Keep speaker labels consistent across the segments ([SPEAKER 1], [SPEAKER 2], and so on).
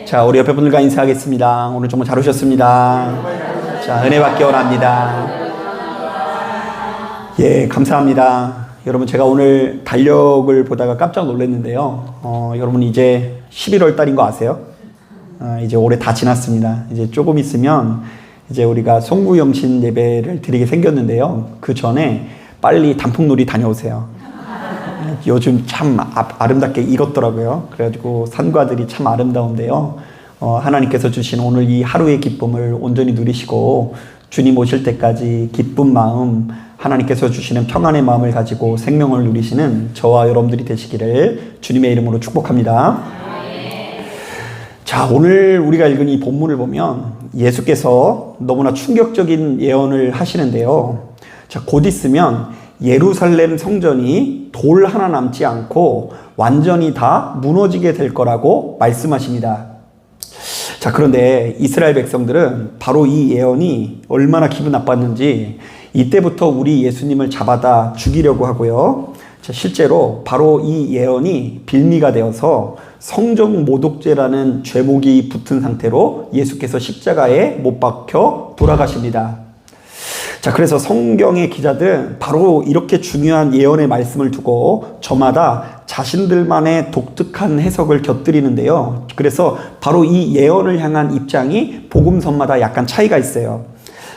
[SPEAKER 1] 자, 우리 옆에 분들과 인사하겠습니다. 오늘 정말 잘 오셨습니다. 자, 은혜 받기 원합니다. 예, 감사합니다. 여러분, 제가 오늘 달력을 보다가 깜짝 놀랐는데요. 여러분, 이제 11월 달인 거 아세요? 이제 올해 다 지났습니다. 이제 조금 있으면 이제 우리가 송구영신 예배를 드리게 생겼는데요. 그 전에 빨리 단풍놀이 다녀오세요. 요즘 참 아름답게 익었더라고요. 그래가지고 산과들이 참 아름다운데요. 하나님께서 주신 오늘 이 하루의 기쁨을 온전히 누리시고 주님 오실 때까지 기쁜 마음, 하나님께서 주시는 평안의 마음을 가지고 생명을 누리시는 저와 여러분들이 되시기를 주님의 이름으로 축복합니다. 자, 오늘 우리가 읽은 이 본문을 보면 예수께서 너무나 충격적인 예언을 하시는데요. 자, 곧 있으면 예루살렘 성전이 돌 하나 남지 않고 완전히 다 무너지게 될 거라고 말씀하십니다. 자, 그런데 이스라엘 백성들은 바로 이 예언이 얼마나 기분 나빴는지 이때부터 우리 예수님을 잡아다 죽이려고 하고요. 자, 실제로 바로 이 예언이 빌미가 되어서 성전 모독죄라는 죄목이 붙은 상태로 예수께서 십자가에 못 박혀 돌아가십니다. 자, 그래서 성경의 기자들은 바로 이렇게 중요한 예언의 말씀을 두고 저마다 자신들만의 독특한 해석을 곁들이는데요. 그래서 바로 이 예언을 향한 입장이 복음서마다 약간 차이가 있어요.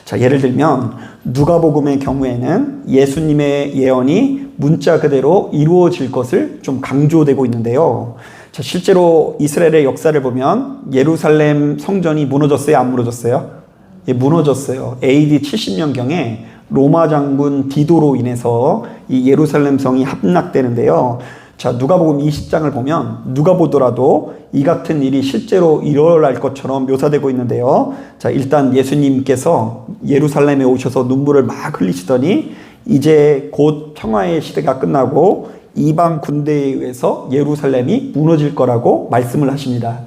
[SPEAKER 1] 자, 예를 들면 누가복음의 경우에는 예수님의 예언이 문자 그대로 이루어질 것을 좀 강조되고 있는데요. 자, 실제로 이스라엘의 역사를 보면 예루살렘 성전이 무너졌어요? 안 무너졌어요? 예, 무너졌어요. AD 70년경에 로마 장군 디도로 인해서 이 예루살렘 성이 함락되는데요. 자, 누가복음 20장을 보면 누가 보더라도 이 같은 일이 실제로 일어날 것처럼 묘사되고 있는데요. 자, 일단 예수님께서 예루살렘에 오셔서 눈물을 막 흘리시더니 이제 곧 평화의 시대가 끝나고 이방 군대에 의해서 예루살렘이 무너질 거라고 말씀을 하십니다.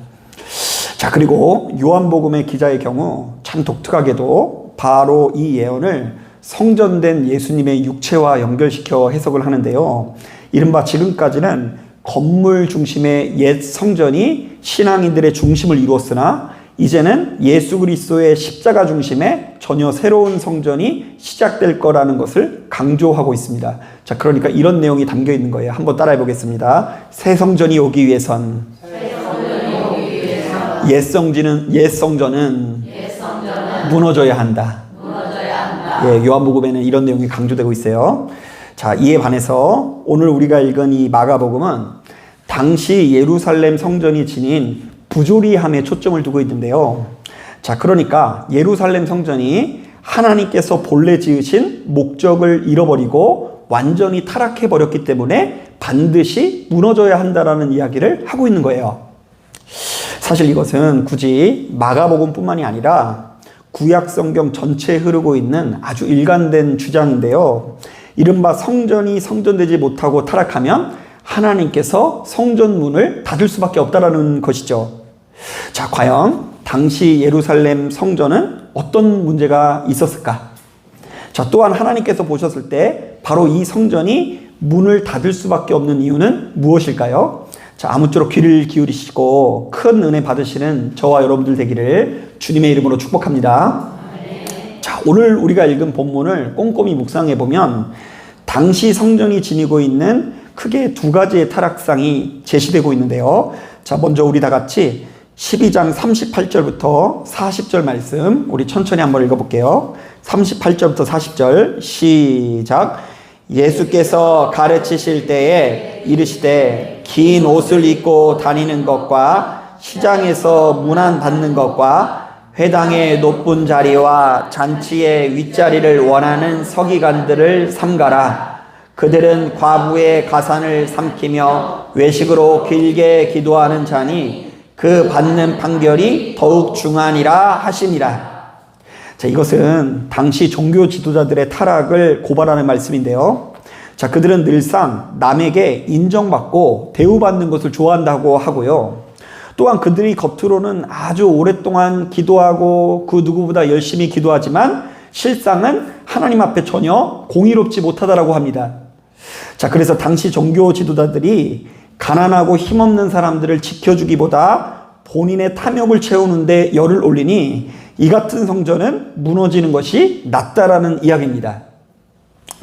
[SPEAKER 1] 자, 그리고 요한복음의 기자의 경우 참 독특하게도 바로 이 예언을 성전된 예수님의 육체와 연결시켜 해석을 하는데요. 이른바 지금까지는 건물 중심의 옛 성전이 신앙인들의 중심을 이루었으나 이제는 예수 그리스도의 십자가 중심의 전혀 새로운 성전이 시작될 거라는 것을 강조하고 있습니다. 자, 그러니까 이런 내용이 담겨 있는 거예요. 한번 따라해 보겠습니다. 새 성전이 오기 위해선 옛 성전은 무너져야 한다. 예, 요한복음에는 이런 내용이 강조되고 있어요. 자, 이에 반해서 오늘 우리가 읽은 이 마가복음은 당시 예루살렘 성전이 지닌 부조리함에 초점을 두고 있는데요. 자, 그러니까 예루살렘 성전이 하나님께서 본래 지으신 목적을 잃어버리고 완전히 타락해버렸기 때문에 반드시 무너져야 한다라는 이야기를 하고 있는 거예요. 사실 이것은 굳이 마가복음뿐만이 아니라 구약 성경 전체에 흐르고 있는 아주 일관된 주장인데요. 이른바 성전이 성전되지 못하고 타락하면 하나님께서 성전 문을 닫을 수밖에 없다라는 것이죠. 자, 과연 당시 예루살렘 성전은 어떤 문제가 있었을까? 자, 또한 하나님께서 보셨을 때 바로 이 성전이 문을 닫을 수밖에 없는 이유는 무엇일까요? 자, 아무쪼록 귀를 기울이시고 큰 은혜 받으시는 저와 여러분들 되기를 주님의 이름으로 축복합니다. 자, 오늘 우리가 읽은 본문을 꼼꼼히 묵상해 보면 당시 성전이 지니고 있는 크게 두 가지의 타락상이 제시되고 있는데요. 자, 먼저 우리 다 같이 12장 38절부터 40절 말씀 우리 천천히 한번 읽어볼게요. 38절부터 40절 시작. 예수께서 가르치실 때에 이르시되 긴 옷을 입고 다니는 것과 시장에서 문안 받는 것과 회당의 높은 자리와 잔치의 윗자리를 원하는 서기관들을 삼가라. 그들은 과부의 가산을 삼키며 외식으로 길게 기도하는 자니 그 받는 판결이 더욱 중하니라 하시니라. 자, 이것은 당시 종교 지도자들의 타락을 고발하는 말씀인데요. 자, 그들은 늘상 남에게 인정받고 대우받는 것을 좋아한다고 하고요. 또한 그들이 겉으로는 아주 오랫동안 기도하고 그 누구보다 열심히 기도하지만 실상은 하나님 앞에 전혀 공의롭지 못하다라고 합니다. 자, 그래서 당시 종교 지도자들이 가난하고 힘없는 사람들을 지켜주기보다 본인의 탐욕을 채우는데 열을 올리니 이 같은 성전은 무너지는 것이 낫다라는 이야기입니다.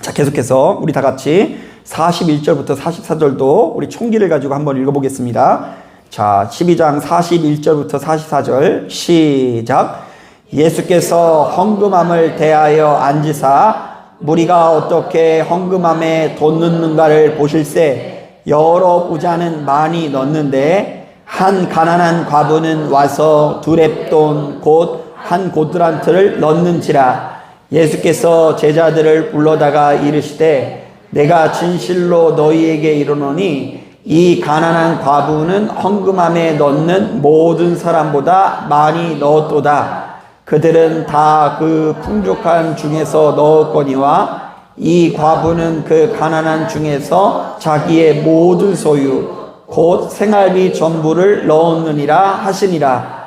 [SPEAKER 1] 자, 계속해서 우리 다 같이 41절부터 44절도 우리 총기를 가지고 한번 읽어보겠습니다. 자, 12장 41절부터 44절 시작. 예수께서 헌금함을 대하여 앉으사 무리가 어떻게 헌금함에 돈 넣는가를 보실세 여러 부자는 많이 넣는데 한 가난한 과부는 와서 두 렙돈 곧 한 고드란트를 넣는지라. 예수께서 제자들을 불러다가 이르시되 내가 진실로 너희에게 이르노니 이 가난한 과부는 헌금함에 넣는 모든 사람보다 많이 넣었도다. 그들은 다 그 풍족한 중에서 넣었거니와 이 과부는 그 가난한 중에서 자기의 모든 소유 곧 생활비 전부를 넣었느니라 하시니라.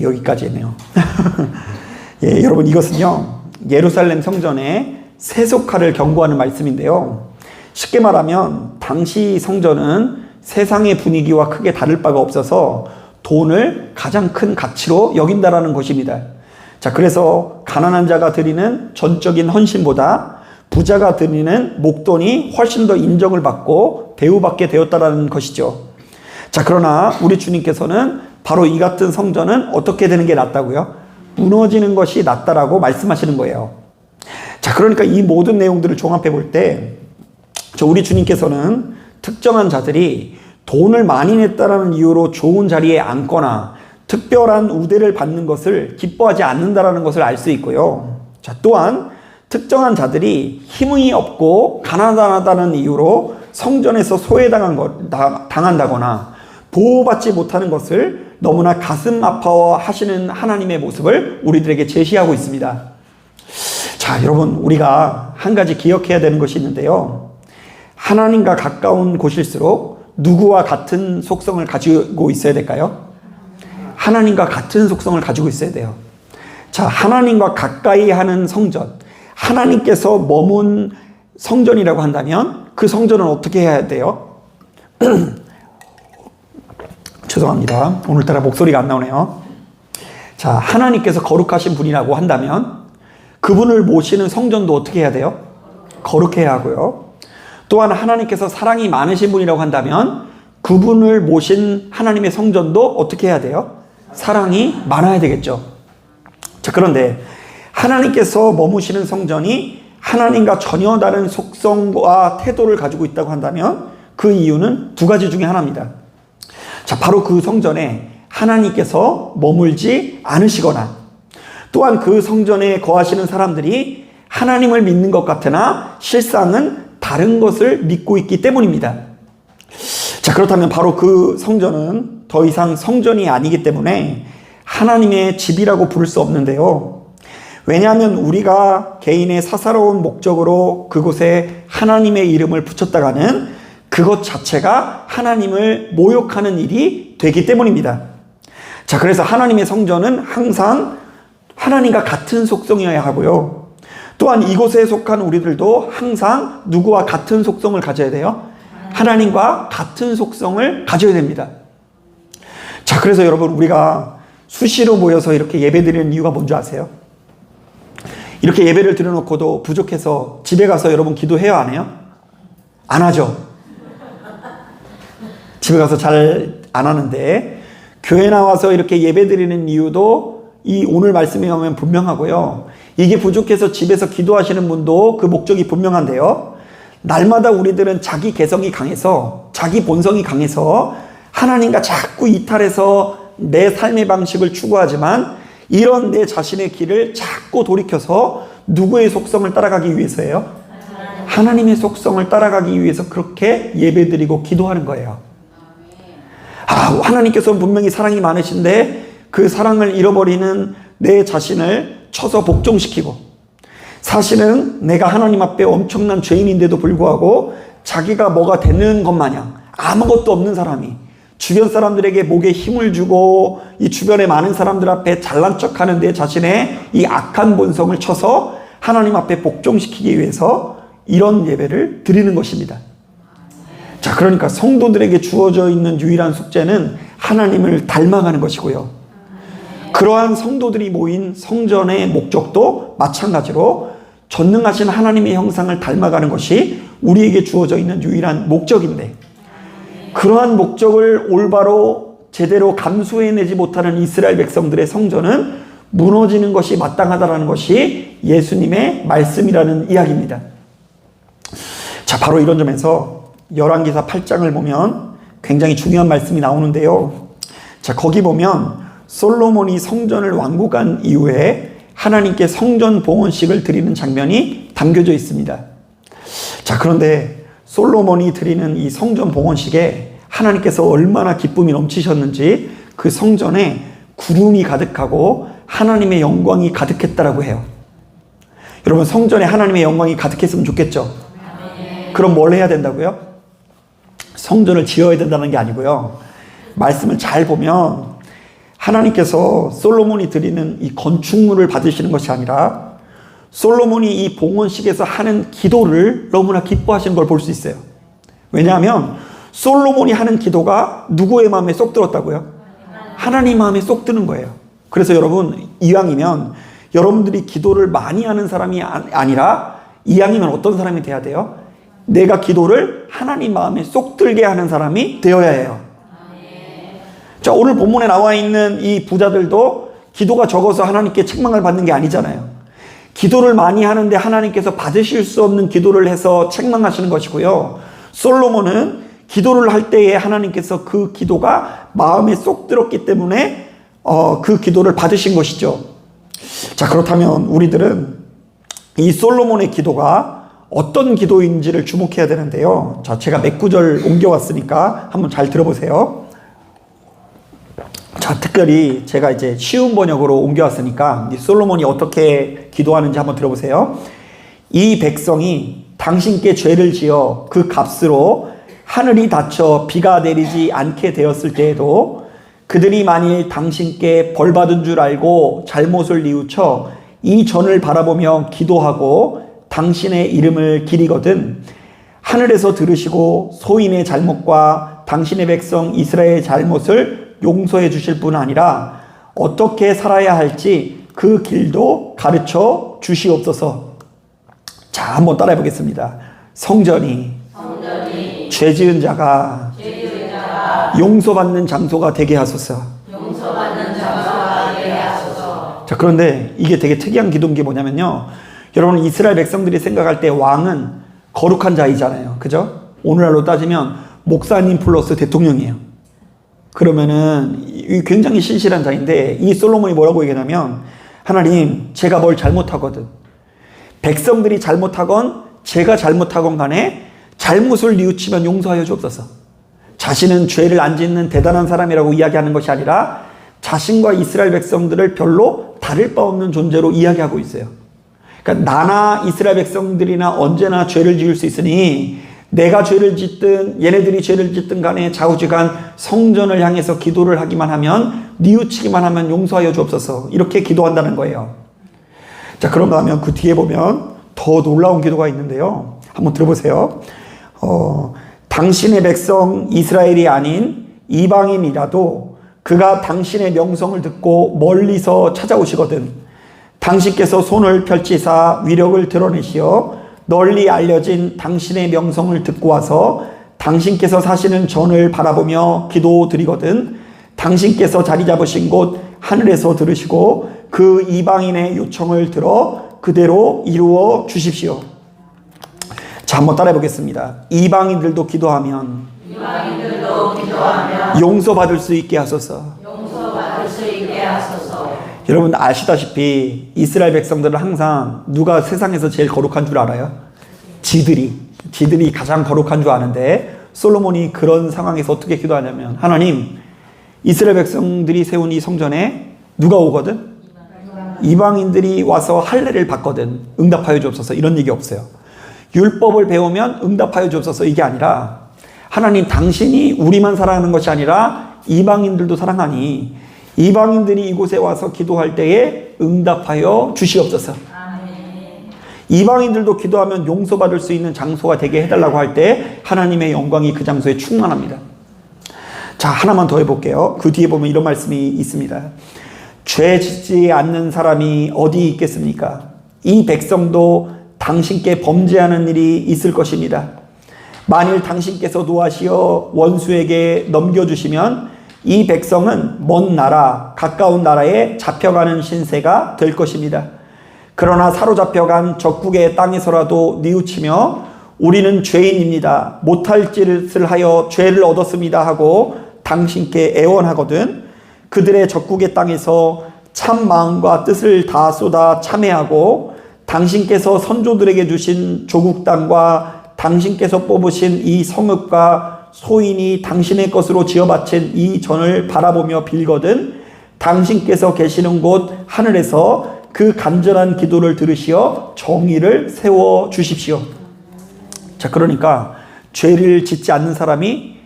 [SPEAKER 1] 여기까지네요. 예, 여러분 이것은요 예루살렘 성전의 세속화를 경고하는 말씀인데요. 쉽게 말하면 당시 성전은 세상의 분위기와 크게 다를 바가 없어서 돈을 가장 큰 가치로 여긴다라는 것입니다. 자, 그래서 가난한 자가 드리는 전적인 헌신보다 부자가 드리는 목돈이 훨씬 더 인정을 받고 대우받게 되었다라는 것이죠. 자, 그러나 우리 주님께서는 바로 이 같은 성전은 어떻게 되는 게 낫다고요? 무너지는 것이 낫다라고 말씀하시는 거예요. 자, 그러니까 이 모든 내용들을 종합해 볼 때 우리 주님께서는 특정한 자들이 돈을 많이 냈다라는 이유로 좋은 자리에 앉거나 특별한 우대를 받는 것을 기뻐하지 않는다라는 것을 알 수 있고요. 자, 또한 특정한 자들이 힘이 없고 가난하다는 이유로 성전에서 당한다거나 보호받지 못하는 것을 너무나 가슴 아파하시는 하나님의 모습을 우리들에게 제시하고 있습니다. 자, 여러분 우리가 한 가지 기억해야 되는 것이 있는데요. 하나님과 가까운 곳일수록 누구와 같은 속성을 가지고 있어야 될까요? 하나님과 같은 속성을 가지고 있어야 돼요. 자, 하나님과 가까이 하는 성전, 하나님께서 머문 성전이라고 한다면 그 성전은 어떻게 해야 돼요? 죄송합니다. 오늘따라 목소리가 안 나오네요. 자, 하나님께서 거룩하신 분이라고 한다면 그분을 모시는 성전도 어떻게 해야 돼요? 거룩해야 하고요. 또한 하나님께서 사랑이 많으신 분이라고 한다면 그분을 모신 하나님의 성전도 어떻게 해야 돼요? 사랑이 많아야 되겠죠. 자, 그런데 하나님께서 머무시는 성전이 하나님과 전혀 다른 속성과 태도를 가지고 있다고 한다면 그 이유는 두 가지 중에 하나입니다. 자, 바로 그 성전에 하나님께서 머물지 않으시거나 또한 그 성전에 거하시는 사람들이 하나님을 믿는 것 같으나 실상은 다른 것을 믿고 있기 때문입니다. 자, 그렇다면 바로 그 성전은 더 이상 성전이 아니기 때문에 하나님의 집이라고 부를 수 없는데요. 왜냐하면 우리가 개인의 사사로운 목적으로 그곳에 하나님의 이름을 붙였다가는 그것 자체가 하나님을 모욕하는 일이 되기 때문입니다. 자, 그래서 하나님의 성전은 항상 하나님과 같은 속성이어야 하고요. 또한 이곳에 속한 우리들도 항상 누구와 같은 속성을 가져야 돼요? 하나님과 같은 속성을 가져야 됩니다. 자, 그래서 여러분 우리가 수시로 모여서 이렇게 예배드리는 이유가 뭔지 아세요? 이렇게 예배를 드려놓고도 부족해서 집에 가서 여러분 기도해요, 안 해요? 안 하죠. 집에 가서 잘 안 하는데 교회 나와서 이렇게 예배드리는 이유도 이 오늘 말씀에 보면 분명하고요. 이게 부족해서 집에서 기도하시는 분도 그 목적이 분명한데요. 날마다 우리들은 자기 개성이 강해서 자기 본성이 강해서 하나님과 자꾸 이탈해서 내 삶의 방식을 추구하지만 이런 내 자신의 길을 자꾸 돌이켜서 누구의 속성을 따라가기 위해서예요? 하나님의 속성을 따라가기 위해서 그렇게 예배드리고 기도하는 거예요. 하나님께서는 분명히 사랑이 많으신데 그 사랑을 잃어버리는 내 자신을 쳐서 복종시키고 사실은 내가 하나님 앞에 엄청난 죄인인데도 불구하고 자기가 뭐가 되는 것 마냥 아무것도 없는 사람이 주변 사람들에게 목에 힘을 주고 이 주변의 많은 사람들 앞에 잘난 척하는 내 자신의 이 악한 본성을 쳐서 하나님 앞에 복종시키기 위해서 이런 예배를 드리는 것입니다. 자, 그러니까 성도들에게 주어져 있는 유일한 숙제는 하나님을 닮아가는 것이고요. 그러한 성도들이 모인 성전의 목적도 마찬가지로 전능하신 하나님의 형상을 닮아가는 것이 우리에게 주어져 있는 유일한 목적인데, 그러한 목적을 올바로 제대로 감수해내지 못하는 이스라엘 백성들의 성전은 무너지는 것이 마땅하다는 것이 예수님의 말씀이라는 이야기입니다. 자, 바로 이런 점에서 열왕기사 8장을 보면 굉장히 중요한 말씀이 나오는데요. 자, 거기 보면 솔로몬이 성전을 완공한 이후에 하나님께 성전 봉헌식을 드리는 장면이 담겨져 있습니다. 자, 그런데 솔로몬이 드리는 이 성전 봉헌식에 하나님께서 얼마나 기쁨이 넘치셨는지 그 성전에 구름이 가득하고 하나님의 영광이 가득했다라고 해요. 여러분, 성전에 하나님의 영광이 가득했으면 좋겠죠? 그럼 뭘 해야 된다고요? 성전을 지어야 된다는 게 아니고요. 말씀을 잘 보면 하나님께서 솔로몬이 드리는 이 건축물을 받으시는 것이 아니라 솔로몬이 이 봉헌식에서 하는 기도를 너무나 기뻐하시는 걸 볼 수 있어요. 왜냐하면 솔로몬이 하는 기도가 누구의 마음에 쏙 들었다고요? 하나님 마음에 쏙 드는 거예요. 그래서 여러분, 이왕이면 여러분들이 기도를 많이 하는 사람이 아니라 이왕이면 어떤 사람이 돼야 돼요? 내가 기도를 하나님 마음에 쏙 들게 하는 사람이 되어야 해요. 자, 오늘 본문에 나와 있는 이 부자들도 기도가 적어서 하나님께 책망을 받는 게 아니잖아요. 기도를 많이 하는데 하나님께서 받으실 수 없는 기도를 해서 책망하시는 것이고요. 솔로몬은 기도를 할 때에 하나님께서 그 기도가 마음에 쏙 들었기 때문에 그 기도를 받으신 것이죠. 자, 그렇다면 우리들은 이 솔로몬의 기도가 어떤 기도인지를 주목해야 되는데요. 자, 제가 몇 구절 옮겨왔으니까 한번 잘 들어보세요. 자, 특별히 제가 이제 쉬운 번역으로 옮겨왔으니까 이 솔로몬이 어떻게 기도하는지 한번 들어보세요. 이 백성이 당신께 죄를 지어 그 값으로 하늘이 닫혀 비가 내리지 않게 되었을 때에도 그들이 만일 당신께 벌받은 줄 알고 잘못을 뉘우쳐 이 전을 바라보며 기도하고 당신의 이름을 기리거든 하늘에서 들으시고 소인의 잘못과 당신의 백성 이스라엘의 잘못을 용서해 주실 뿐 아니라 어떻게 살아야 할지 그 길도 가르쳐 주시옵소서. 자, 한번 따라해 보겠습니다. 성전이 죄 지은 자가 용서받는 장소가 되게 하소서. 자, 그런데 이게 되게 특이한 기도인 게 뭐냐면요. 여러분, 이스라엘 백성들이 생각할 때 왕은 거룩한 자이잖아요. 그죠? 오늘날로 따지면 목사님 플러스 대통령이에요. 그러면은 굉장히 신실한 자인데 이 솔로몬이 뭐라고 얘기하냐면, 하나님, 제가 뭘 잘못하거든, 백성들이 잘못하건 제가 잘못하건 간에 잘못을 뉘우치면 용서하여 주옵소서. 자신은 죄를 안 짓는 대단한 사람이라고 이야기하는 것이 아니라 자신과 이스라엘 백성들을 별로 다를 바 없는 존재로 이야기하고 있어요. 그러니까 나나 이스라엘 백성들이나 언제나 죄를 지을 수 있으니 내가 죄를 짓든 얘네들이 죄를 짓든 간에 좌우지간 성전을 향해서 기도를 하기만 하면, 뉘우치기만 하면 용서하여 주옵소서. 이렇게 기도한다는 거예요. 자, 그런가 하면 그 뒤에 보면 더 놀라운 기도가 있는데요. 한번 들어보세요. 당신의 백성 이스라엘이 아닌 이방인이라도 그가 당신의 명성을 듣고 멀리서 찾아오시거든 당신께서 손을 펼치사 위력을 드러내시어 널리 알려진 당신의 명성을 듣고 와서 당신께서 사시는 전을 바라보며 기도드리거든 당신께서 자리 잡으신 곳 하늘에서 들으시고 그 이방인의 요청을 들어 그대로 이루어 주십시오. 자, 한번 따라해 보겠습니다. 이방인들도 기도하면 용서받을 수 있게 하소서. 여러분 아시다시피 이스라엘 백성들은 항상 누가 세상에서 제일 거룩한 줄 알아요? 지들이 가장 거룩한 줄 아는데, 솔로몬이 그런 상황에서 어떻게 기도하냐면, 하나님, 이스라엘 백성들이 세운 이 성전에 누가 오거든? 이방인들이 와서 할례를 받거든 응답하여 주옵소서. 이런 얘기 없어요. 율법을 배우면 응답하여 주옵소서 이게 아니라, 하나님, 당신이 우리만 사랑하는 것이 아니라 이방인들도 사랑하니 이방인들이 이곳에 와서 기도할 때에 응답하여 주시옵소서. 이방인들도 기도하면 용서받을 수 있는 장소가 되게 해달라고 할 때 하나님의 영광이 그 장소에 충만합니다. 자, 하나만 더 해볼게요. 그 뒤에 보면 이런 말씀이 있습니다. 죄 짓지 않는 사람이 어디 있겠습니까? 이 백성도 당신께 범죄하는 일이 있을 것입니다. 만일 당신께서 노하시어 원수에게 넘겨주시면 이 백성은 먼 나라, 가까운 나라에 잡혀가는 신세가 될 것입니다. 그러나 사로잡혀간 적국의 땅에서라도 뉘우치며 우리는 죄인입니다, 못할 짓을 하여 죄를 얻었습니다 하고 당신께 애원하거든 그들의 적국의 땅에서 참 마음과 뜻을 다 쏟아 참회하고 당신께서 선조들에게 주신 조국 땅과 당신께서 뽑으신 이 성읍과 소인이 당신의 것으로 지어바친 이 전을 바라보며 빌거든 당신께서 계시는 곳 하늘에서 그 간절한 기도를 들으시어 정의를 세워 주십시오. 자, 그러니까 죄를 짓지 않는 사람이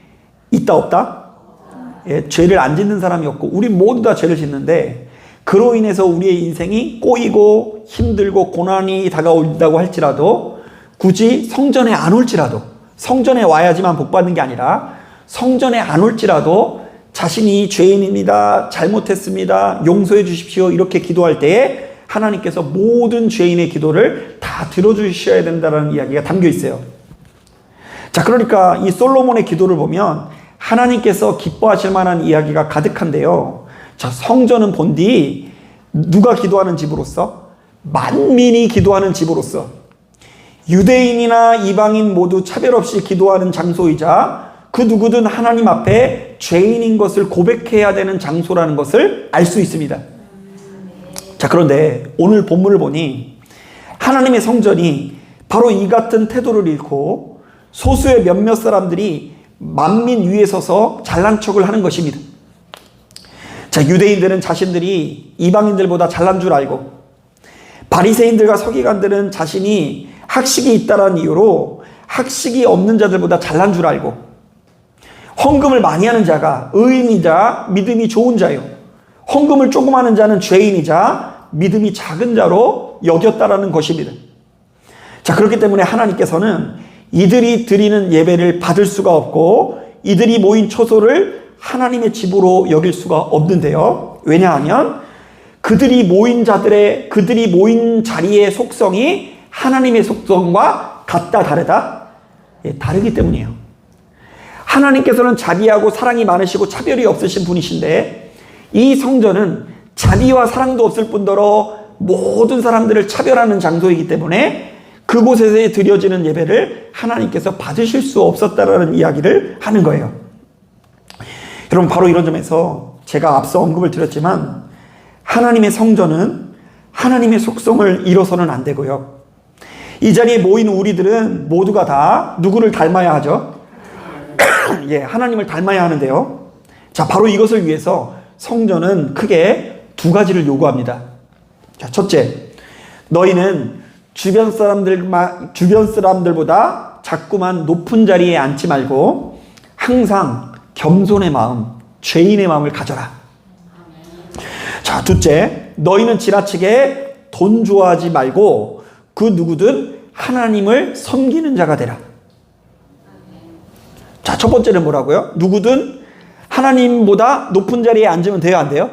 [SPEAKER 1] 있다 없다? 예, 죄를 안 짓는 사람이 없고 우리 모두 다 죄를 짓는데 그로 인해서 우리의 인생이 꼬이고 힘들고 고난이 다가온다고 할지라도 굳이 성전에 안 올지라도, 성전에 와야지만 복받는 게 아니라 성전에 안 올지라도 자신이 죄인입니다, 잘못했습니다, 용서해 주십시오 이렇게 기도할 때에 하나님께서 모든 죄인의 기도를 다 들어주셔야 된다는 이야기가 담겨 있어요. 자, 그러니까 이 솔로몬의 기도를 보면 하나님께서 기뻐하실 만한 이야기가 가득한데요. 자, 성전은 본디 누가 기도하는 집으로서? 만민이 기도하는 집으로서 유대인이나 이방인 모두 차별 없이 기도하는 장소이자 그 누구든 하나님 앞에 죄인인 것을 고백해야 되는 장소라는 것을 알 수 있습니다. 자, 그런데 오늘 본문을 보니 하나님의 성전이 바로 이 같은 태도를 잃고 소수의 몇몇 사람들이 만민 위에 서서 잘난 척을 하는 것입니다. 자, 유대인들은 자신들이 이방인들보다 잘난 줄 알고 바리새인들과 서기관들은 자신이 학식이 있다는 이유로 학식이 없는 자들보다 잘난 줄 알고 헌금을 많이 하는 자가 의인이자 믿음이 좋은 자요, 헌금을 조금 하는 자는 죄인이자 믿음이 작은 자로 여겼다라는 것입니다. 자, 그렇기 때문에 하나님께서는 이들이 드리는 예배를 받을 수가 없고 이들이 모인 초소를 하나님의 집으로 여길 수가 없는데요. 왜냐하면 그들이 모인 자리의 속성이 하나님의 속성과 같다 다르다? 예, 다르기 때문이에요. 하나님께서는 자비하고 사랑이 많으시고 차별이 없으신 분이신데 이 성전은 자비와 사랑도 없을 뿐더러 모든 사람들을 차별하는 장소이기 때문에 그곳에서 드려지는 예배를 하나님께서 받으실 수 없었다라는 이야기를 하는 거예요. 여러분, 바로 이런 점에서 제가 앞서 언급을 드렸지만 하나님의 성전은 하나님의 속성을 잃어서는 안 되고요. 이 자리에 모인 우리들은 모두가 다 누구를 닮아야 하죠? 예, 하나님을 닮아야 하는데요. 자, 바로 이것을 위해서 성전은 크게 두 가지를 요구합니다. 자, 첫째, 너희는 주변 사람들보다 자꾸만 높은 자리에 앉지 말고 항상 겸손의 마음, 죄인의 마음을 가져라. 자, 둘째, 너희는 지나치게 돈 좋아하지 말고 그 누구든 하나님을 섬기는 자가 되라. 자, 첫 번째는 뭐라고요? 누구든 하나님보다 높은 자리에 앉으면 돼요, 안 돼요?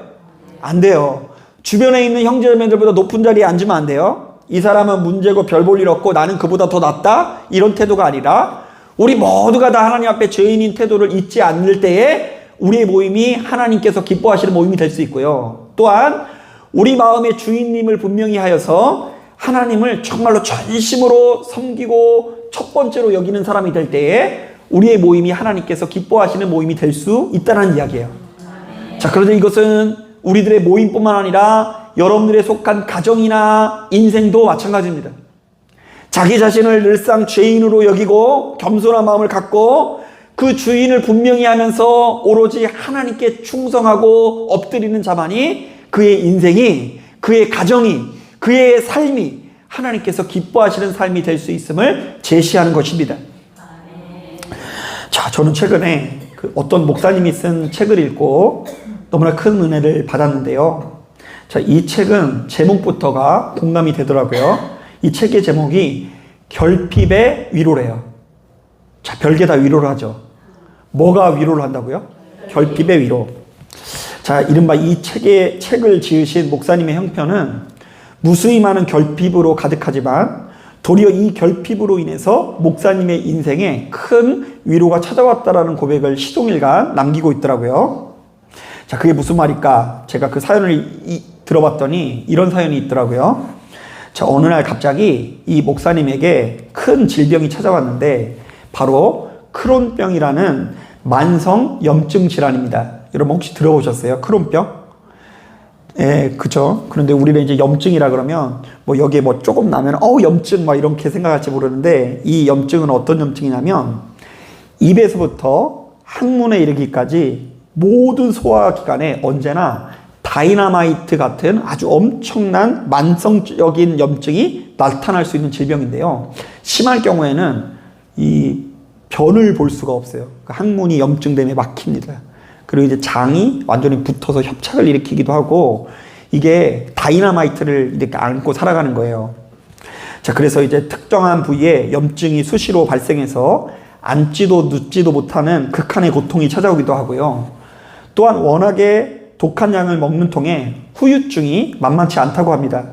[SPEAKER 1] 안 돼요. 주변에 있는 형제자매들보다 높은 자리에 앉으면 안 돼요. 이 사람은 문제고 별 볼 일 없고 나는 그보다 더 낫다, 이런 태도가 아니라 우리 모두가 다 하나님 앞에 죄인인 태도를 잊지 않을 때에 우리의 모임이 하나님께서 기뻐하시는 모임이 될 수 있고요. 또한 우리 마음의 주인님을 분명히 하여서 하나님을 정말로 전심으로 섬기고 첫 번째로 여기는 사람이 될 때에 우리의 모임이 하나님께서 기뻐하시는 모임이 될 수 있다는 이야기예요. 자, 그런데 이것은 우리들의 모임뿐만 아니라 여러분들의 속한 가정이나 인생도 마찬가지입니다. 자기 자신을 늘상 죄인으로 여기고 겸손한 마음을 갖고 그 주인을 분명히 하면서 오로지 하나님께 충성하고 엎드리는 자만이 그의 인생이, 그의 가정이, 그의 삶이 하나님께서 기뻐하시는 삶이 될 수 있음을 제시하는 것입니다. 자, 저는 최근에 어떤 목사님이 쓴 책을 읽고 너무나 큰 은혜를 받았는데요. 자, 이 책은 제목부터가 공감이 되더라고요. 이 책의 제목이 결핍의 위로래요. 자, 별게 다 위로를 하죠. 뭐가 위로를 한다고요? 결핍의 위로. 자, 이른바 이 책을 지으신 목사님의 형편은 무수히 많은 결핍으로 가득하지만 도리어 이 결핍으로 인해서 목사님의 인생에 큰 위로가 찾아왔다라는 고백을 시종일관 남기고 있더라고요. 자, 그게 무슨 말일까? 제가 그 사연을 들어봤더니 이런 사연이 있더라고요. 자, 어느 날 갑자기 이 목사님에게 큰 질병이 찾아왔는데 바로 크론병이라는 만성 염증 질환입니다. 여러분 혹시 들어보셨어요? 크론병? 예, 그죠. 그런데 우리는 이제 염증이라 그러면 뭐 여기에 뭐 조금 나면 염증 막 이렇게 생각할지 모르는데 이 염증은 어떤 염증이냐면 입에서부터 항문에 이르기까지 모든 소화기관에 언제나 다이너마이트 같은 아주 엄청난 만성적인 염증이 나타날 수 있는 질병인데요. 심할 경우에는 이 변을 볼 수가 없어요. 항문이 염증 때문에 막힙니다. 그리고 이제 장이 완전히 붙어서 협착을 일으키기도 하고 이게 다이너마이트를 이렇게 안고 살아가는 거예요. 자, 그래서 이제 특정한 부위에 염증이 수시로 발생해서 앉지도 눕지도 못하는 극한의 고통이 찾아오기도 하고요. 또한 워낙에 독한 약을 먹는 통에 후유증이 만만치 않다고 합니다.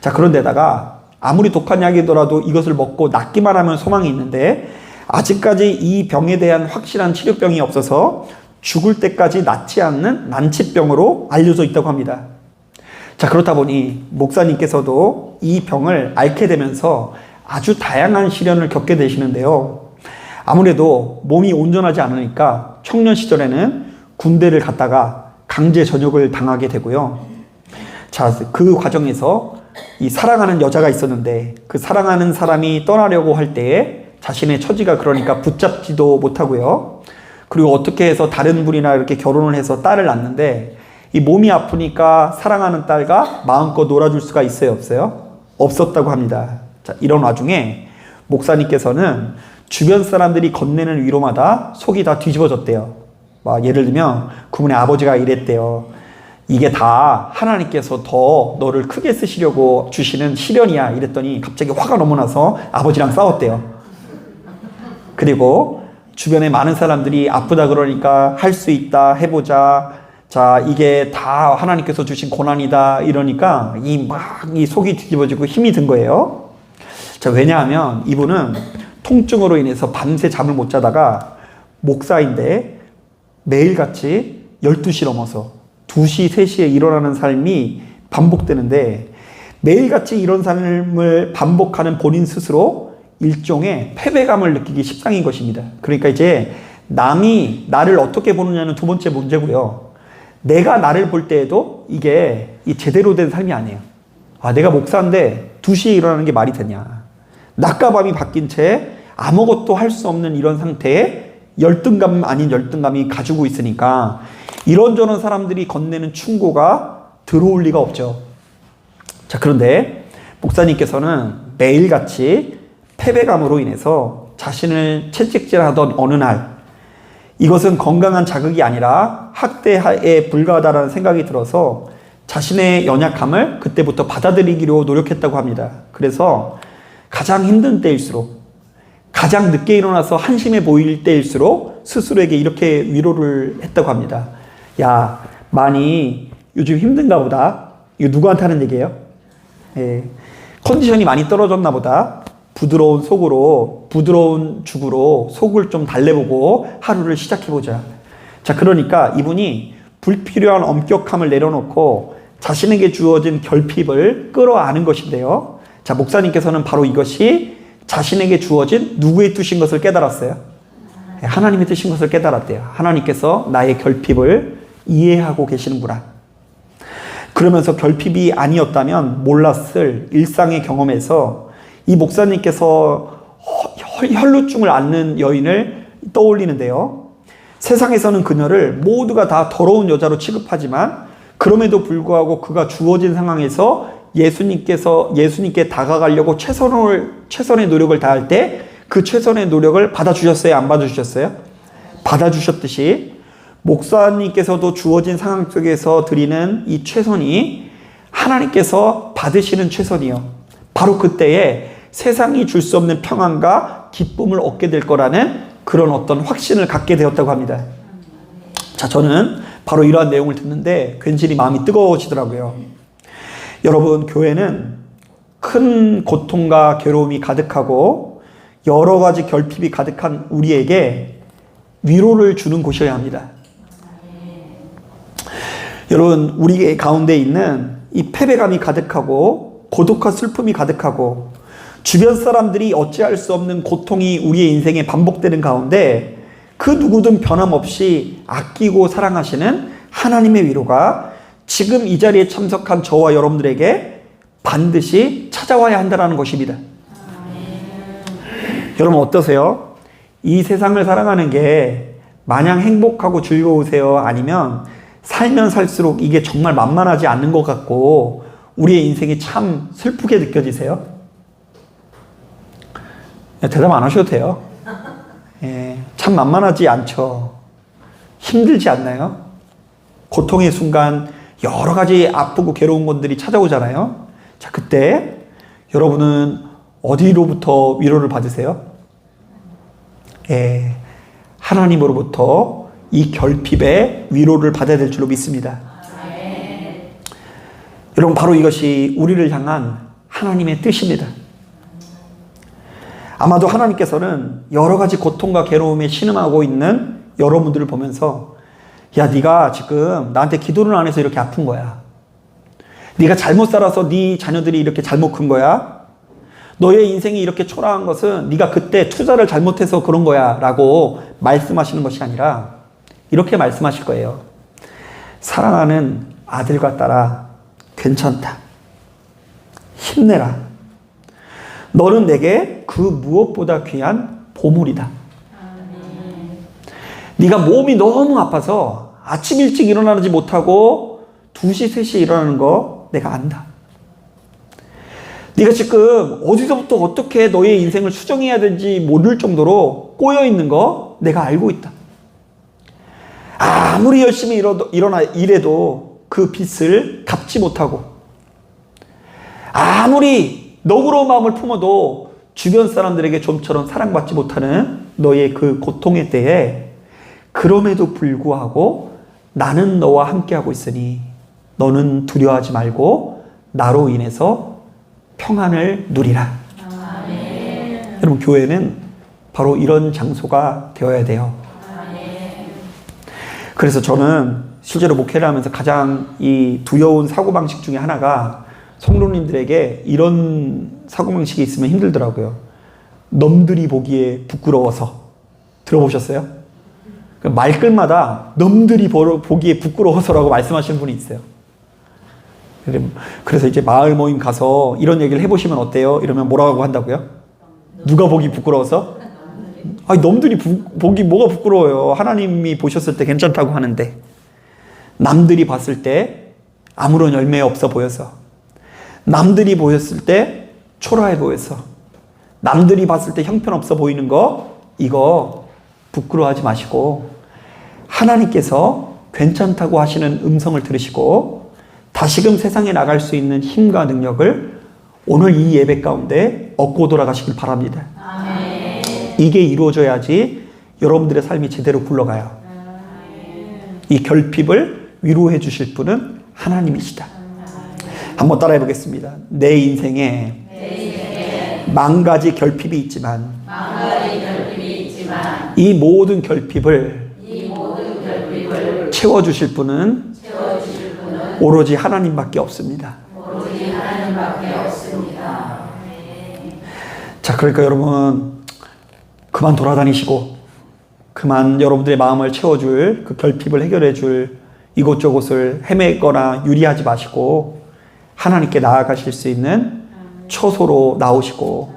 [SPEAKER 1] 자, 그런데다가 아무리 독한 약이더라도 이것을 먹고 낫기만 하면 소망이 있는데 아직까지 이 병에 대한 확실한 치료병이 없어서 죽을 때까지 낫지 않는 난치병으로 알려져 있다고 합니다. 자, 그렇다 보니 목사님께서도 이 병을 앓게 되면서 아주 다양한 시련을 겪게 되시는데요. 아무래도 몸이 온전하지 않으니까 청년 시절에는 군대를 갔다가 강제 전역을 당하게 되고요. 자, 그 과정에서 이 사랑하는 여자가 있었는데 그 사랑하는 사람이 떠나려고 할 때에 자신의 처지가 그러니까 붙잡지도 못하고요. 그리고 어떻게 해서 다른 분이나 이렇게 결혼을 해서 딸을 낳는데 이 몸이 아프니까 사랑하는 딸과 마음껏 놀아줄 수가 있어요, 없어요? 없었다고 합니다. 자, 이런 와중에 목사님께서는 주변 사람들이 건네는 위로마다 속이 다 뒤집어졌대요. 막 예를 들면 그분의 아버지가 이랬대요. 이게 다 하나님께서 더 너를 크게 쓰시려고 주시는 시련이야 이랬더니 갑자기 화가 너무 나서 아버지랑 싸웠대요. 그리고 주변에 많은 사람들이 아프다 그러니까 할 수 있다 해보자. 자, 이게 다 하나님께서 주신 고난이다 이러니까 이 속이 뒤집어지고 힘이 든 거예요. 자, 왜냐하면 이분은 통증으로 인해서 밤새 잠을 못 자다가 목사인데 매일같이 12시 넘어서 2시, 3시에 일어나는 삶이 반복되는데 매일같이 이런 삶을 반복하는 본인 스스로 일종의 패배감을 느끼기 십상인 것입니다. 그러니까 이제 남이 나를 어떻게 보느냐는 두 번째 문제고요. 내가 나를 볼 때에도 이게 제대로 된 삶이 아니에요. 아, 내가 목사인데 2시에 일어나는 게 말이 되냐. 낮과 밤이 바뀐 채 아무것도 할 수 없는 이런 상태에 열등감 아닌 열등감이 가지고 있으니까 이런저런 사람들이 건네는 충고가 들어올 리가 없죠. 자, 그런데 목사님께서는 매일같이 패배감으로 인해서 자신을 채찍질하던 어느 날 이것은 건강한 자극이 아니라 학대에 불과하다는 생각이 들어서 자신의 연약함을 그때부터 받아들이기로 노력했다고 합니다. 그래서 가장 힘든 때일수록 가장 늦게 일어나서 한심해 보일 때일수록 스스로에게 이렇게 위로를 했다고 합니다. 야, 많이 요즘 힘든가 보다. 이거 누구한테 하는 얘기예요? 예. 컨디션이 많이 떨어졌나 보다. 부드러운 속으로, 부드러운 죽으로 속을 좀 달래보고 하루를 시작해보자. 자, 그러니까 이분이 불필요한 엄격함을 내려놓고 자신에게 주어진 결핍을 끌어안은 것인데요. 자, 목사님께서는 바로 이것이 자신에게 주어진 누구의 뜻인 것을 깨달았어요? 하나님의 뜻인 것을 깨달았대요. 하나님께서 나의 결핍을 이해하고 계시는구나. 그러면서 결핍이 아니었다면 몰랐을 일상의 경험에서 이 목사님께서 혈루증을 앓는 여인을 떠올리는데요. 세상에서는 그녀를 모두가 다 더러운 여자로 취급하지만 그럼에도 불구하고 그가 주어진 상황에서 예수님께 다가가려고 최선의 노력을 다할 때 그 최선의 노력을 받아주셨어요? 안 받아주셨어요? 받아주셨듯이 목사님께서도 주어진 상황 속에서 드리는 이 최선이 하나님께서 받으시는 최선이요. 바로 그때에 세상이 줄 수 없는 평안과 기쁨을 얻게 될 거라는 그런 어떤 확신을 갖게 되었다고 합니다. 자, 저는 바로 이러한 내용을 듣는데 괜시리 마음이 뜨거워지더라고요. 여러분, 교회는 큰 고통과 괴로움이 가득하고 여러 가지 결핍이 가득한 우리에게 위로를 주는 곳이어야 합니다. 여러분, 우리 가운데 있는 이 패배감이 가득하고 고독과 슬픔이 가득하고 주변 사람들이 어찌할 수 없는 고통이 우리의 인생에 반복되는 가운데 그 누구든 변함없이 아끼고 사랑하시는 하나님의 위로가 지금 이 자리에 참석한 저와 여러분들에게 반드시 찾아와야 한다는 것입니다. 여러분 어떠세요? 이 세상을 살아가는 게 마냥 행복하고 즐거우세요? 아니면 살면 살수록 이게 정말 만만하지 않는 것 같고 우리의 인생이 참 슬프게 느껴지세요? 대답 안 하셔도 돼요. 참 만만하지 않죠. 힘들지 않나요? 고통의 순간 여러 가지 아프고 괴로운 것들이 찾아오잖아요. 자, 그때 여러분은 어디로부터 위로를 받으세요? 하나님으로부터 이 결핍의 위로를 받아야 될 줄로 믿습니다. 여러분, 바로 이것이 우리를 향한 하나님의 뜻입니다. 아마도 하나님께서는 여러 가지 고통과 괴로움에 신음하고 있는 여러분들을 보면서 야, 네가 지금 나한테 기도를 안 해서 이렇게 아픈 거야. 네가 잘못 살아서 네 자녀들이 이렇게 잘못 큰 거야. 너의 인생이 이렇게 초라한 것은 네가 그때 투자를 잘못해서 그런 거야 라고 말씀하시는 것이 아니라 이렇게 말씀하실 거예요. 사랑하는 아들과 딸아, 괜찮다. 힘내라. 너는 내게 그 무엇보다 귀한 보물이다. 네가 몸이 너무 아파서 아침 일찍 일어나지 못하고 2시, 3시에 일어나는 거 내가 안다. 네가 지금 어디서부터 어떻게 너의 인생을 수정해야 되는지 모를 정도로 꼬여있는 거 내가 알고 있다. 아무리 열심히 일해도 그 빚을 갚지 못하고 아무리 너그러운 마음을 품어도 주변 사람들에게 좀처럼 사랑받지 못하는 너의 그 고통의 때에 그럼에도 불구하고 나는 너와 함께하고 있으니 너는 두려워하지 말고 나로 인해서 평안을 누리라. 아멘. 여러분, 교회는 바로 이런 장소가 되어야 돼요. 아멘. 그래서 저는 실제로 목회를 하면서 가장 이 두려운 사고방식 중에 하나가 성도님들에게 이런 사고방식이 있으면 힘들더라고요. 넘들이 보기에 부끄러워서. 들어보셨어요? 말끝마다 넘들이 보기에 부끄러워서라고 말씀하시는 분이 있어요. 그래서 이제 마을 모임 가서 이런 얘기를 해보시면 어때요? 이러면 뭐라고 한다고요? 누가 보기 부끄러워서? 아니, 넘들이 보기 뭐가 부끄러워요? 하나님이 보셨을 때 괜찮다고 하는데. 남들이 봤을 때 아무런 열매 없어 보여서, 남들이 보였을 때 초라해 보여서, 남들이 봤을 때 형편없어 보이는 거, 이거 부끄러워하지 마시고 하나님께서 괜찮다고 하시는 음성을 들으시고 다시금 세상에 나갈 수 있는 힘과 능력을 오늘 이 예배 가운데 얻고 돌아가시길 바랍니다. 아멘. 이게 이루어져야지 여러분들의 삶이 제대로 굴러가요. 아멘. 이 결핍을 위로해 주실 분은 하나님이시다. 한번 따라해 보겠습니다. 내 인생에 만 가지 결핍이 있지만 이 모든 결핍을 채워주실 분은 오로지 하나님밖에 없습니다. 자, 그러니까 여러분, 그만 돌아다니시고 그만 여러분들의 마음을 채워줄, 그 결핍을 해결해줄 이곳저곳을 헤매거나 유리하지 마시고 하나님께 나아가실 수 있는 처소로 나오시고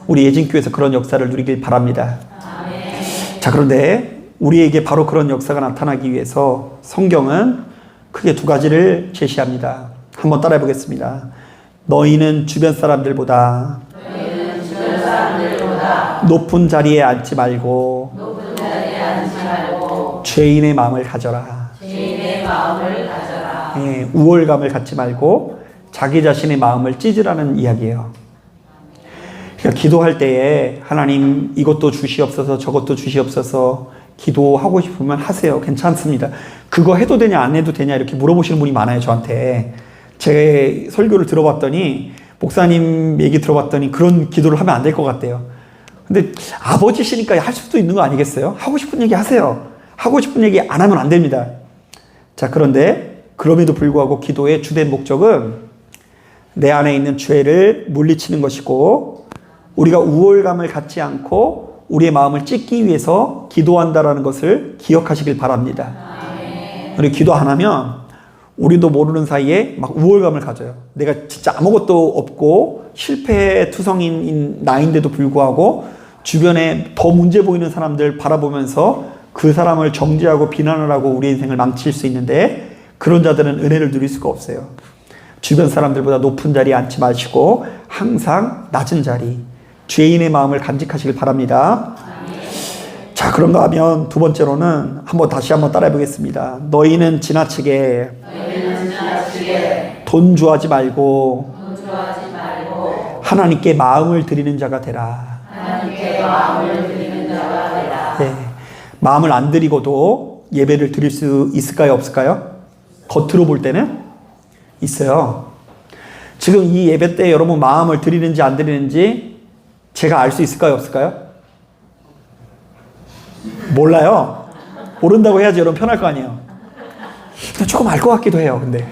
[SPEAKER 1] 우리 예진교회에서 그런 역사를 누리길 바랍니다. 자, 그런데 우리에게 바로 그런 역사가 나타나기 위해서 성경은 크게 두 가지를 제시합니다. 한번 따라해 보겠습니다. 너희는 주변 사람들보다 높은 자리에 앉지 말고 죄인의 마음을 가져라. 예, 우월감을 갖지 말고 자기 자신의 마음을 찢으라는 이야기예요. 그러니까 기도할 때에 하나님 이것도 주시옵소서 저것도 주시옵소서 기도하고 싶으면 하세요. 괜찮습니다. 그거 해도 되냐 안 해도 되냐 이렇게 물어보시는 분이 많아요. 저한테. 제 설교를 들어봤더니 목사님 얘기 들어봤더니 그런 기도를 하면 안 될 것 같대요. 근데 아버지시니까 할 수도 있는 거 아니겠어요? 하고 싶은 얘기 하세요. 하고 싶은 얘기 안 하면 안 됩니다. 자, 그런데 그럼에도 불구하고 기도의 주된 목적은 내 안에 있는 죄를 물리치는 것이고 우리가 우월감을 갖지 않고 우리의 마음을 찢기 위해서 기도한다라는 것을 기억하시길 바랍니다. 우리 기도 안 하면 우리도 모르는 사이에 막 우월감을 가져요. 내가 진짜 아무것도 없고 실패투성인 나인데도 불구하고 주변에 더 문제 보이는 사람들 바라보면서 그 사람을 정죄하고 비난을 하고 우리 인생을 망칠 수 있는데 그런 자들은 은혜를 누릴 수가 없어요. 주변 사람들보다 높은 자리에 앉지 마시고 항상 낮은 자리, 죄인의 마음을 간직하시길 바랍니다. 자, 그런가 하면 두 번째로는 다시 한번 따라해 보겠습니다. 너희는 지나치게 돈 주하지 말고 하나님께 마음을 드리는 자가 되라. 네. 마음을 안 드리고도 예배를 드릴 수 있을까요? 없을까요? 겉으로 볼 때는 있어요. 지금 이 예배 때 여러분 마음을 드리는지 안 드리는지 제가 알 수 있을까요? 없을까요? 몰라요. 모른다고 해야지 여러분 편할 거 아니에요. 조금 알 것 같기도 해요. 근데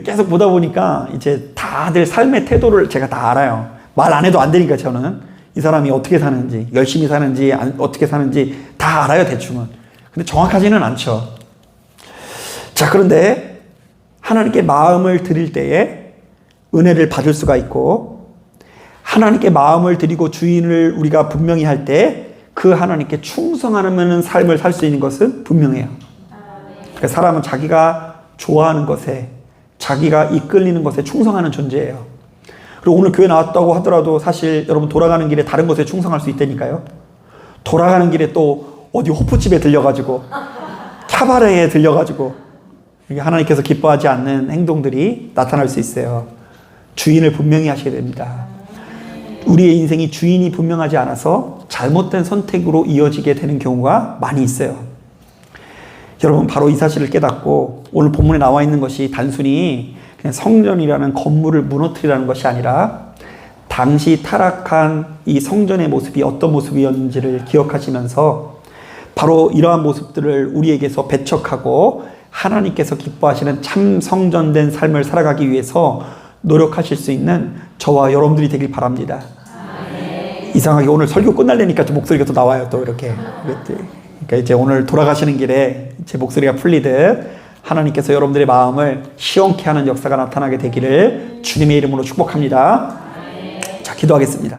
[SPEAKER 1] 계속 보다 보니까 이제 다들 삶의 태도를 제가 다 알아요. 말 안 해도 안 되니까 저는 이 사람이 어떻게 사는지, 열심히 사는지, 어떻게 사는지 다 알아요, 대충은. 근데 정확하지는 않죠. 자, 그런데 하나님께 마음을 드릴 때에 은혜를 받을 수가 있고 하나님께 마음을 드리고 주인을 우리가 분명히 할 때 그 하나님께 충성하는 삶을 살 수 있는 것은 분명해요. 그러니까 사람은 자기가 좋아하는 것에, 자기가 이끌리는 것에 충성하는 존재예요. 그리고 오늘 교회 나왔다고 하더라도 사실 여러분 돌아가는 길에 다른 것에 충성할 수 있다니까요. 돌아가는 길에 또 어디 호프집에 들려가지고 카바레에 들려가지고 하나님께서 기뻐하지 않는 행동들이 나타날 수 있어요. 주인을 분명히 하셔야 됩니다. 우리의 인생이 주인이 분명하지 않아서 잘못된 선택으로 이어지게 되는 경우가 많이 있어요. 여러분 바로 이 사실을 깨닫고 오늘 본문에 나와 있는 것이 단순히 그냥 성전이라는 건물을 무너뜨리라는 것이 아니라 당시 타락한 이 성전의 모습이 어떤 모습이었는지를 기억하시면서 바로 이러한 모습들을 우리에게서 배척하고 하나님께서 기뻐하시는 참 성전된 삶을 살아가기 위해서 노력하실 수 있는 저와 여러분들이 되길 바랍니다. 이상하게 오늘 설교 끝날래니까 좀 목소리가 또 나와요. 또 이렇게. 그러니까 이제 오늘 돌아가시는 길에 제 목소리가 풀리듯 하나님께서 여러분들의 마음을 시원케 하는 역사가 나타나게 되기를 주님의 이름으로 축복합니다. 자, 기도하겠습니다.